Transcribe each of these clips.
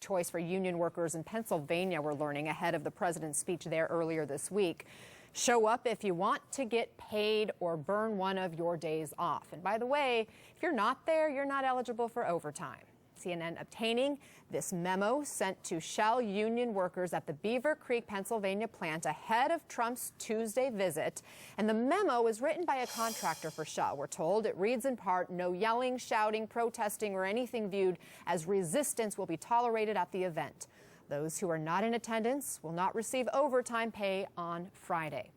choice for union workers in Pennsylvania, we're learning, ahead of the president's speech there earlier this week. Show up if you want to get paid or burn one of your days off. And by the way, if you're not there, you're not eligible for overtime. CNN obtaining this memo sent to Shell union workers at the Beaver Creek, Pennsylvania plant ahead of Trump's Tuesday visit. And the memo is written by a contractor for Shell. We're told it reads in part, no yelling, shouting, protesting, or anything viewed as resistance will be tolerated at the event. Those who are not in attendance will not receive overtime pay on Friday.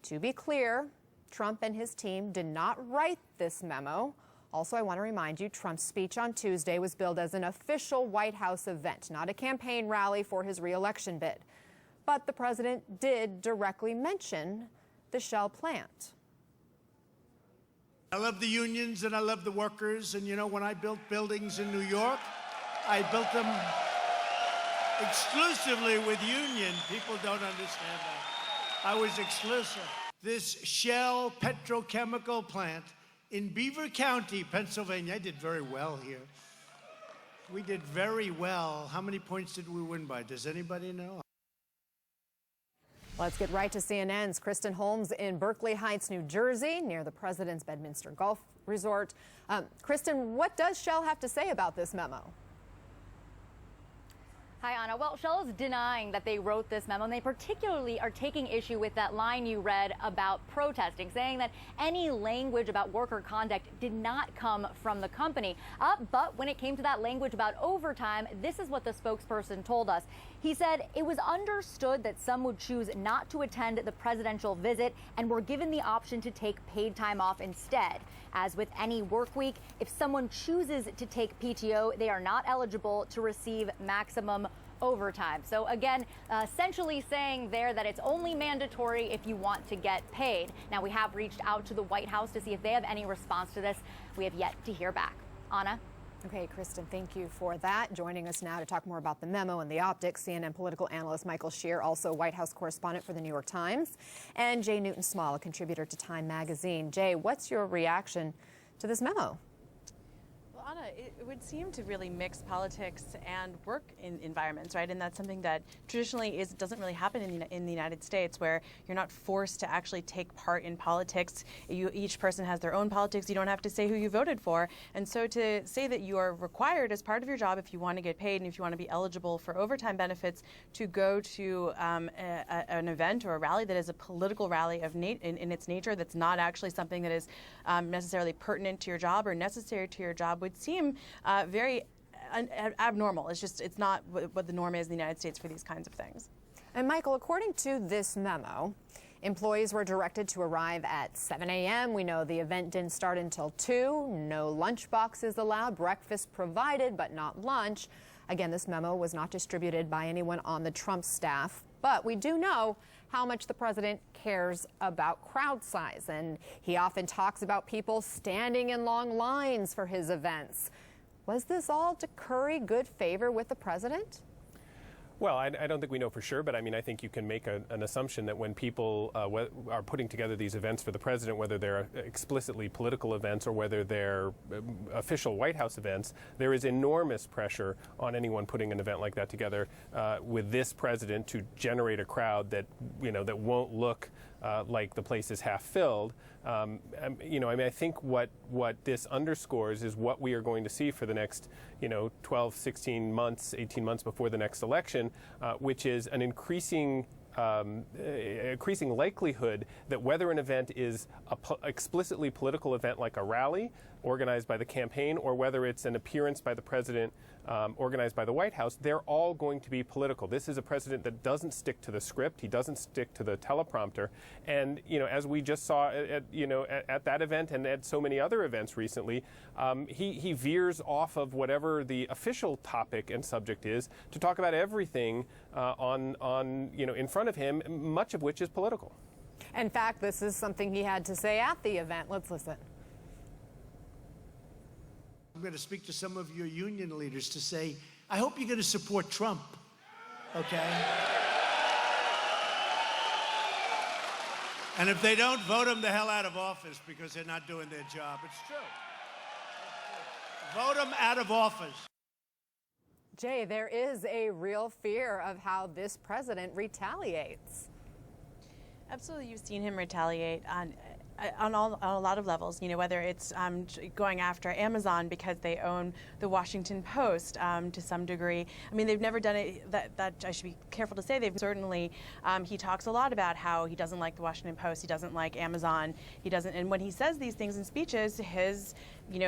To be clear, Trump and his team did not write this memo. Also, I want to remind you, Trump's speech on Tuesday was billed as an official White House event, not a campaign rally for his re-election bid. But the president did directly mention the Shell plant. I love the unions and I love the workers. And, you know, when I built buildings in New York, I built them exclusively with union. People don't understand that. I was exclusive. This Shell petrochemical plant in Beaver County, Pennsylvania. I did very well here. We did very well. How many points did we win by? Does anybody know? Let's get right to CNN's Kristen Holmes in Berkeley Heights, New Jersey, near the president's Bedminster Golf Resort. Kristen, what does Shell have to say about this memo? Hi, Anna. Well, Shell is denying that they wrote this memo, and they particularly are taking issue with that line you read about protesting, saying that any language about worker conduct did not come from the company. But when it came to that language about overtime, this is what the spokesperson told us. He said it was understood that some would choose not to attend the presidential visit and were given the option to take paid time off instead. As with any work week, if someone chooses to take PTO, they are not eligible to receive maximum overtime. So again, essentially saying there that it's only mandatory if you want to get paid. Now, we have reached out to the White House to see if they have any response to this. We have yet to hear back. Anna? Okay, Kristen, thank you for that. Joining us now to talk more about the memo and the optics, CNN political analyst Michael Shear, also White House correspondent for the New York Times, and Jay Newton-Small, a contributor to Time magazine. Jay, what's your reaction to this memo? Well, Anna, it would seem to really mix politics and work environments, right? And that's something that traditionally doesn't really happen in the United States, where you're not forced to actually take part in politics. Each person has their own politics. You don't have to say who you voted for. And so to say that you are required as part of your job, if you want to get paid and if you want to be eligible for overtime benefits, to go to an event or a rally that is a political rally in its nature, that's not actually something that is necessarily pertinent to your job or necessary to your job, would seem very abnormal. It's not what the norm is in the United States for these kinds of things. And Michael, according to this memo, employees were directed to arrive at 7 a.m. We know the event didn't start until 2. No lunch boxes allowed, breakfast provided, but not lunch. Again, this memo was not distributed by anyone on the Trump staff, but we do know how much the president cares about crowd size, and he often talks about people standing in long lines for his events. Was this all to curry good favor with the president? Well, I don't think we know for sure, but I mean, I think you can make an assumption that when people are putting together these events for the president, whether they're explicitly political events or whether they're official White House events, there is enormous pressure on anyone putting an event like that together with this president to generate a crowd that, that won't look like the place is half filled. I think what this underscores is what we are going to see for the next, 12, 16 months, 18 months before the next election, which is an increasing likelihood that whether an event is an explicitly political event like a rally organized by the campaign or whether it's an appearance by the president organized by the White House, they're all going to be political. This is a president that doesn't stick to the script. He doesn't stick to the teleprompter. And, as we just saw at that event and at so many other events recently, he veers off of whatever the official topic and subject is to talk about everything in front of him, much of which is political. In fact, this is something he had to say at the event. Let's listen. I'm going to speak to some of your union leaders to say, I hope you're going to support Trump, okay? And if they don't, vote them the hell out of office because they're not doing their job. It's true. Vote them out of office. Jay, there is a real fear of how this president retaliates. Absolutely, you've seen him retaliate on a lot of levels. You know, whether it's going after Amazon because they own the Washington Post to some degree. I mean, they've never done it. That I should be careful to say. They've certainly. He talks a lot about how he doesn't like the Washington Post. He doesn't like Amazon. He doesn't. And when he says these things in speeches, his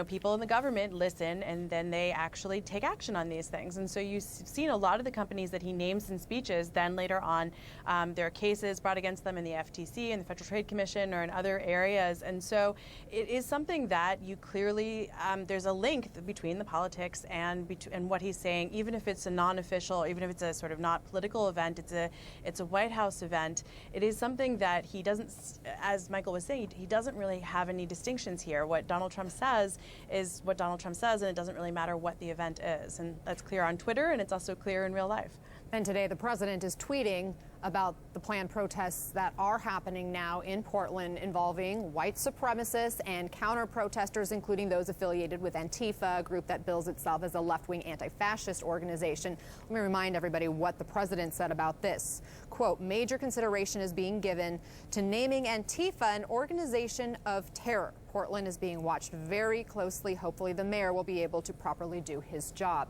people in the government listen, and then they actually take action on these things. And so you've seen a lot of the companies that he names in speeches, then later on, there are cases brought against them in the FTC and the Federal Trade Commission or in other areas. And so it is something that you clearly, there's a link between the politics and what he's saying, even if it's a non-official, even if it's a sort of not political event, it's a White House event. It is something that he doesn't, as Michael was saying, he doesn't really have any distinctions here. What Donald Trump says is what Donald Trump says, and it doesn't really matter what the event is. And that's clear on Twitter, and it's also clear in real life. And today the president is tweeting about the planned protests that are happening now in Portland involving white supremacists and counter-protesters, including those affiliated with Antifa, a group that bills itself as a left-wing anti-fascist organization. Let me remind everybody what the president said about this. Quote, major consideration is being given to naming Antifa an organization of terror. Portland is being watched very closely. Hopefully the mayor will be able to properly do his job.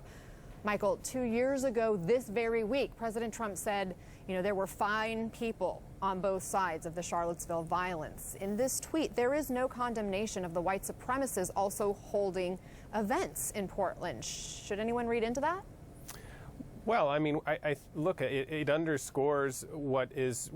Michael, 2 years ago this very week, President Trump said, there were fine people on both sides of the Charlottesville violence. In this tweet, there is no condemnation of the white supremacists also holding events in Portland. Should anyone read into that? Well, I mean, I look, it underscores what has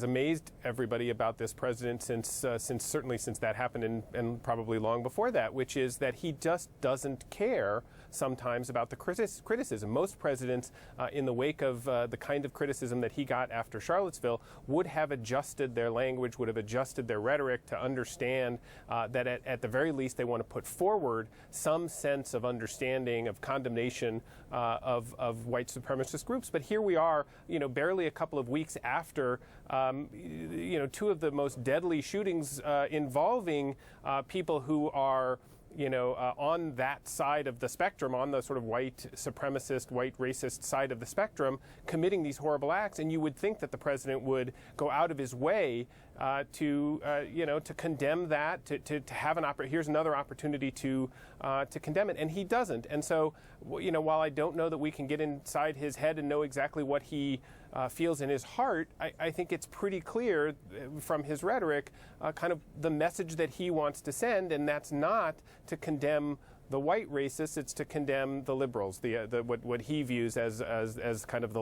amazed everybody about this president since certainly since that happened and probably long before that, which is that he just doesn't care sometimes about the criticism. Most presidents, in the wake of the kind of criticism that he got after Charlottesville, would have adjusted their language, would have adjusted their rhetoric to understand that at the very least they want to put forward some sense of understanding, of condemnation of white supremacist groups. But here we are, barely a couple of weeks after, two of the most deadly shootings involving people who are on that side of the spectrum, on the sort of white supremacist, white racist side of the spectrum, committing these horrible acts. And you would think that the president would go out of his way to condemn that, to have here's another opportunity to condemn it, and he doesn't. And so, while I don't know that we can get inside his head and know exactly what he feels in his heart, I think it's pretty clear from his rhetoric kind of the message that he wants to send, and that's not to condemn the white racists, it's to condemn the liberals, what he views as kind of the